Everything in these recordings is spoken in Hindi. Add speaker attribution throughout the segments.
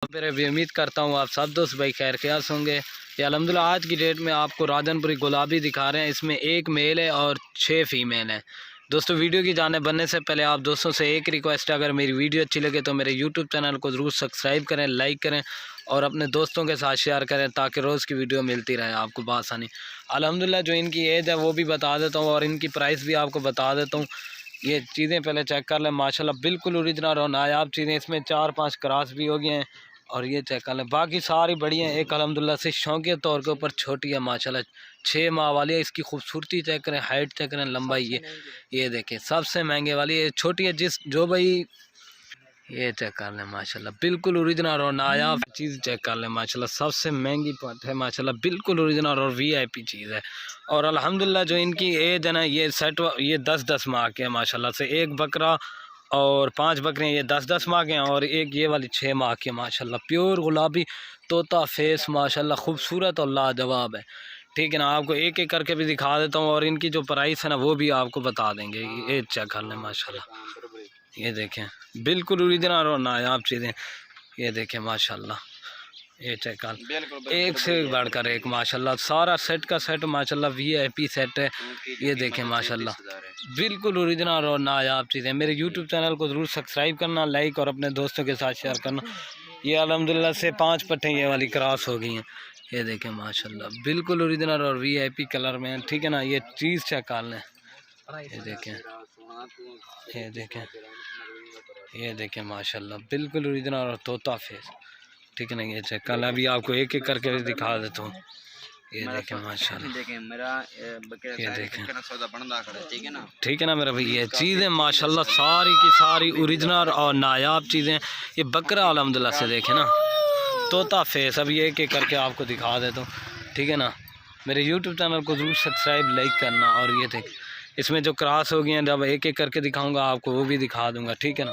Speaker 1: मेरे भी उम्मीद करता हूँ आप सब दोस्त भाई खैर ख्याल होंगे। ये अल्हम्दुलिल्लाह आज की डेट में आपको राजनपुरी गुलाबी दिखा रहे हैं। इसमें एक मेल है और 6 फीमेल हैं। दोस्तों वीडियो की जाने बनने से पहले आप दोस्तों से एक रिक्वेस्ट है, अगर मेरी वीडियो अच्छी लगे तो मेरे यूट्यूब चैनल को ज़रूर सब्सक्राइब करें, लाइक करें और अपने दोस्तों के साथ शेयर करें ताकि रोज़ की वीडियो मिलती रहे आपको बासानी। अल्हम्दुलिल्लाह जो इनकी एज है वो भी बता देता हूँ और इनकी प्राइस भी आपको बता देता हूँ। ये चीज़ें पहले चेक कर लें, माशाल्लाह बिल्कुल ओरिजिनल और नायाब चीज़ें। इसमें 4-5 क्रॉस भी हो गए हैं और ये चेक कर लें, बाकी सारी बड़ी हैं। एक अल्हम्दुलिल्लाह से शौकिया तौर के ऊपर छोटी है माशाल्लाह, 6 माह वाली है। इसकी खूबसूरती चेक करें, हाइट चेक करें, लंबाई ये देखें सबसे महंगे वाली ये छोटी है। जो भाई ये चेक कर लें माशाल्लाह बिल्कुल ओरिजिनल और नायाब चीज़ चेक कर लें माशाल्लाह, सबसे महंगी पट है माशाल्लाह, बिल्कुल ओरिजिनल और वीआईपी चीज़ है। और अल्हम्दुलिल्लाह जो इनकी एज है ना, ये सेट ये 10-10 माह के है माशाल्लाह से। एक बकरा और 5 बकरियाँ ये 10-10 माह के हैं और एक ये वाली 6 माह की माशाल्लाह। प्योर गुलाबी तोता फेस माशाल्लाह, खूबसूरत और लाजवाब है। ठीक है ना, आपको एक एक करके भी दिखा देता हूँ और इनकी जो प्राइस है ना वो भी आपको बता देंगे। ये चेक कर लें माशाल्लाह, ये देखें बिल्कुल ओरिजिनल और नायाब चीज़ें। ये देखें माशाल्लाह, ये चेक कर, एक से बढ़कर एक माशाल्लाह, सारा सेट का सेट माशाल्लाह वीआईपी सेट है। ये देखें माशाल्लाह बिल्कुल ओरिजिनल और नायाब चीज़ें। मेरे यूट्यूब चैनल को ज़रूर सब्सक्राइब करना, लाइक और अपने दोस्तों के साथ शेयर करना। ये अल्हम्दुलिल्लाह से 5 पट्टे ये वाली क्रॉस हो गई हैं। ये देखें माशाल्लाह बिल्कुल ओरिजिनल और वीआईपी कलर में। ठीक है ना, ये चीज़ चेक कर लें, ये देखें, ये देखें, ये देखें माशाल्लाह बिल्कुल ओरिजिनल और तोता फेस। ठीक है ना, ये चेक कर, अभी आपको एक एक करके दिखा देता हूँ। ये देखें माशाल्लाह, ये देखें, ठीक है ना मेरा भाई। ये चीज़ें माशाल्लाह सारी की सारी ओरिजिनल और नायाब चीज़ें। ये बकरा अल्हम्दुलिल्लाह से देखें ना, तोता फेस। अभी एक एक करके आपको दिखा देता हूँ। ठीक है ना, मेरे यूट्यूब चैनल को ज़रूर सब्सक्राइब लाइक करना। और ये देख, इसमें जो क्रॉस हो गई हैं जब एक एक करके दिखाऊंगा आपको वो भी दिखा दूंगा। ठीक है ना,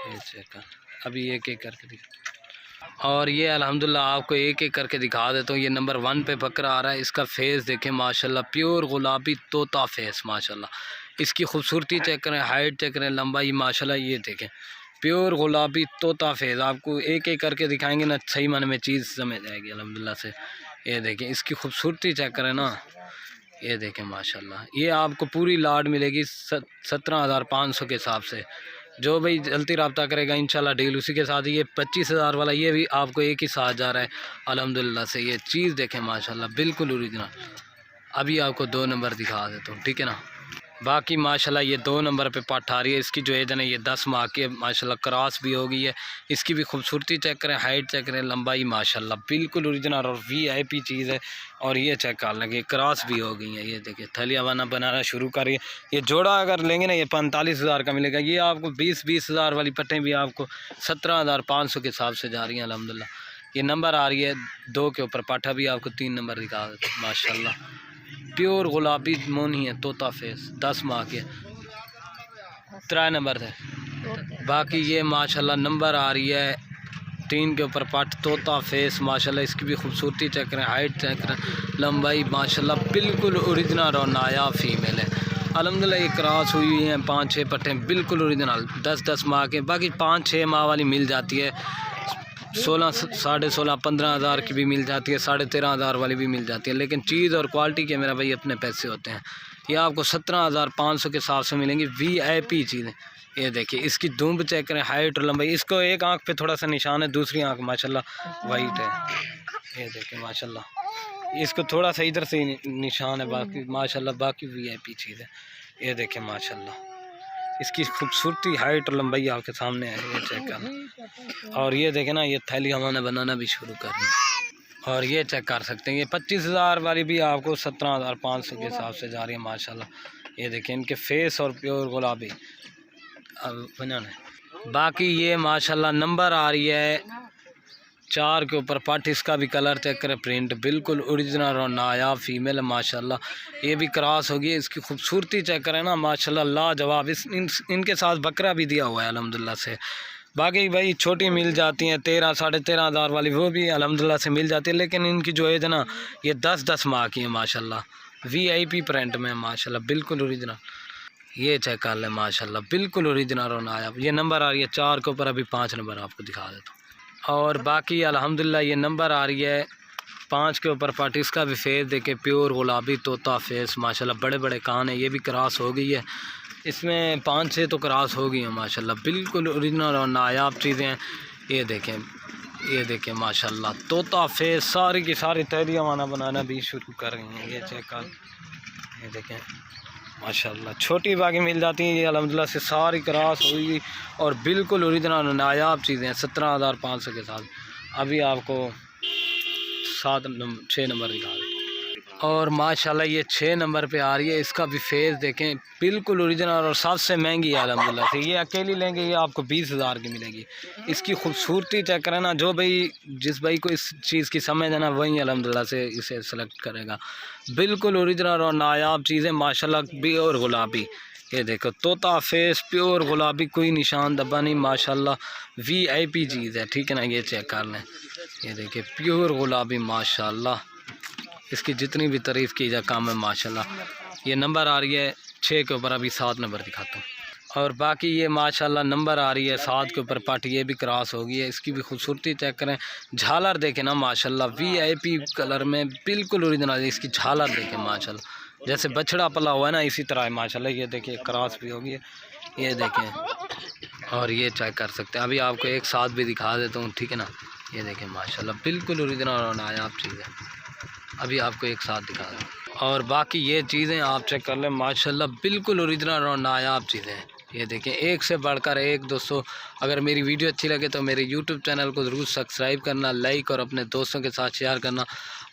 Speaker 1: ये चेक कर, अभी एक एक करके दिखा। और ये अल्हम्दुलिल्लाह आपको एक एक करके दिखा देता हूँ। ये नंबर 1 पे बकरा आ रहा है। इसका फेस देखें माशाल्लाह, प्योर गुलाबी तोता फेस माशाल्लाह। इसकी खूबसूरती चेक करें, हाइट चेक करें, लंबाई माशाल्लाह। ये देखें प्योर गुलाबी तोता फेस। आपको एक एक करके दिखाएंगे ना, सही माने में चीज़ समझ आएगी अल्हम्दुलिल्लाह से। ये देखें इसकी खूबसूरती चेक करें ना, ये देखें माशाल्लाह। ये आपको पूरी लाड मिलेगी 17,500 के हिसाब से। जो भाई जल्दी रब्ता करेगा इंशाल्लाह डील उसी के साथ। ये 25,000 वाला ये भी आपको एक ही साथ जा रहा है अल्हम्दुलिल्लाह से। ये चीज़ देखें माशाल्लाह बिल्कुल ओरिजिनल। अभी आपको 2 नंबर दिखा देता हूँ। ठीक है ना, बाकी माशाल्लाह ये 2 नंबर पे पाठ आ रही है। इसकी जो एज है ना ये 10 माह की है माशाल्लाह, क्रॉस भी हो गई है। इसकी भी खूबसूरती चेक करें, हाइट चेक करें, लंबाई माशाल्लाह बिल्कुल ओरिजिनल और वीआईपी चीज़ है। और ये चेक कर लेंगे क्रॉस भी हो गई है। ये देखिए थलिया वाना बनाना शुरू कर रही है। ये जोड़ा अगर लेंगे ना ये 45,000 का मिलेगा। ये आपको 20,000 वाली पट्टें भी आपको 17,500 के हिसाब से जा रही हैं अल्हम्दुलिल्लाह। ये नंबर आ रही है 2 के ऊपर, पाठा भी आपको 3 नंबर दिखा देते हैं माशाल्लाह। प्योर गुलाबी मोनी है, तोता फेस, 10 माह के 3 नंबर थे। बाकी ये माशाल्लाह नंबर आ रही है 3 के ऊपर पट, तोता फेस माशाल्लाह। इसकी भी खूबसूरती चेक करें, हाइट चेक करें, लंबाई माशाल्लाह बिल्कुल ओरिजिनल और नायाब फीमेल है अल्हम्दुलिल्लाह। ये क्रॉस हुई हुई हैं 5-6 पट्टे बिल्कुल ओरिजिनल 10-10 माह के। बाकी 5-6 माह वाली मिल जाती है 16, 16.5, 15,000 की भी मिल जाती है, 13,500 वाली भी मिल जाती है। लेकिन चीज़ और क्वालिटी के मेरा भाई अपने पैसे होते हैं। ये आपको 17,500 के हिसाब से मिलेंगी वीआईपी चीज़ें। ये देखिए इसकी धूम चेक करें, हाइट और लंबाई। इसको एक आंख पे थोड़ा सा निशान है, दूसरी आंख माशाल्लाह वाइट है। ये देखिए माशाल्लाह, इसको थोड़ा सा इधर से निशान है, बाकी माशाल्लाह बाकी वीआईपी चीज़ है। ये देखें माशाल्लाह, इसकी खूबसूरती, हाइट और लंबाई आपके सामने है। ये चेक करना। और ये देखें ना, ये थैली हमारा बनाना भी शुरू कर रही है। और ये चेक कर सकते हैं, ये 25,000 वाली भी आपको 17,500 के हिसाब से जा रही है माशाल्लाह। ये देखें इनके फेस और प्योर गुलाबी बनाना। बाकी ये माशाल्लाह नंबर आ रही है 4 के ऊपर पट। इसका भी कलर चेक करें, प्रिंट बिल्कुल ओरिजिनल और नायाब फीमेल है माशाल्लाह। ये भी क्रॉस होगी। इसकी खूबसूरती चेक करें ना माशाल्लाह लाजवाब। इनके साथ बकरा भी दिया हुआ है अल्हम्दुलिल्लाह से। बाकी भाई छोटी मिल जाती हैं 13, 13,500 वाली, वो भी अल्हम्दुलिल्लाह से मिल जाती है। लेकिन इनकी जो एज है ना ये 10-10 माह की है माशाल्लाह। वीआईपी प्रिंट में माशाल्लाह बिल्कुल ओरिजिनल। ये चेक कर लें माशाल्लाह बिल्कुल ओरिजिनल और नायाब। ये नंबर आ रही है 4 के ऊपर, अभी 5 नंबर आपको दिखा देता हूँ। और बाकी अल्हम्दुलिल्लाह ये नंबर आ रही है 5 के ऊपर पार्टी। इसका भी फेस देखे प्योर गुलाबी तोता फेस माशाल्लाह, बड़े बड़े कान है। ये भी क्रॉस हो गई है, इसमें 5-6 तो क्रॉस हो गई हैं माशाल्लाह, बिल्कुल ओरिजिनल और नायाब चीज़ें हैं। ये देखें माशाल्लाह तोता फेस, सारी की सारी तैयारियाँ वाना बनाना भी शुरू कर रही हैं। ये चेक कर, ये देखें माशाल्लाह छोटी बागी मिल जाती हैं। ये अल्हम्दुलिल्लाह से सारी क्रॉस हुई और बिल्कुल ओरिजिनल नायाब चीज़ें हैं 17,500 के साथ। अभी आपको 6 नंबर दिखा दें और माशाल्लाह ये 6 नंबर पे आ रही है। इसका भी फेस देखें बिल्कुल ओरिजिनल और सबसे महंगी है अल्हम्दुलिल्लाह से। ये अकेली लेंगे ये आपको 20,000 की मिलेगी। इसकी खूबसूरती चेक करें ना, जो भाई जिस भाई को इस चीज़ की समझ है ना वही अल्हम्दुलिल्लाह से इसे सेलेक्ट करेगा। बिल्कुल ओरिजिनल और नायाब चीज़ें माशाल्लाह, प्योर गुलाबी। ये देखो तोता फेस प्योर गुलाबी, कोई निशान दबा नहीं माशाल्लाह, VIP चीज़ है, ठीक है ना। ये चेक कर लें, ये देखिए प्योर गुलाबी माशाल्लाह, इसकी जितनी भी तारीफ़ की जाए कम है माशाल्लाह। ये नंबर आ रही है 6 के ऊपर, अभी 7 नंबर दिखाता हूँ। और बाकी ये माशाल्लाह नंबर आ रही है 7 के ऊपर पार्टी, ये भी क्रॉस हो गई है। इसकी भी खूबसूरती चेक करें, झालर देखें ना माशाल्लाह, VIP कलर में बिल्कुल ओरिजिनल। इसकी झालर देखें माशाल्लाह, जैसे बछड़ा पला हुआ है ना इसी तरह है माशाल्लाह। ये देखिए क्रॉस भी हो गई है, ये देखें। और ये चेक कर सकते हैं, अभी आपको एक साथ भी दिखा देता हूँ, ठीक है ना। ये देखें माशाल्लाह बिल्कुल ओरिजिनल और नायाब चीज़ है, अभी आपको एक साथ दिखा दें। और बाकी ये चीज़ें आप चेक कर लें माशाल्लाह, बिल्कुल ओरिजिनल और नायाब चीज़ें हैं। ये देखें एक से बढ़कर एक। दोस्तों अगर मेरी वीडियो अच्छी लगे तो मेरे YouTube चैनल को ज़रूर सब्सक्राइब करना, लाइक और अपने दोस्तों के साथ शेयर करना।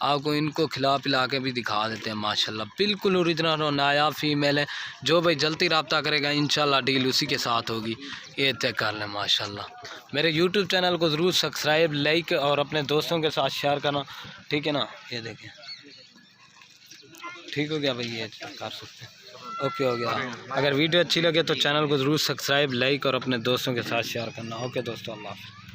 Speaker 1: आपको इनको खिला पिला के भी दिखा देते हैं माशाल्लाह, बिल्कुल ओरिजिनल और नायाब फ़ीमेल है। जो भाई जल्दी रब्ता करेगा इंशाल्लाह डील उसी के साथ होगी। ये तय कर लें माशाल्लाह। मेरे YouTube चैनल को ज़रूर सब्सक्राइब, लाइक और अपने दोस्तों के साथ शेयर करना, ठीक है ना। ये देखें ठीक हो गया भाई, ये कर सकते हैं, ओके हो गया। अगर वीडियो अच्छी लगे तो चैनल को ज़रूर सब्सक्राइब, लाइक और अपने दोस्तों के साथ शेयर करना। ओके दोस्तों, अल्लाह हाफ़िज़।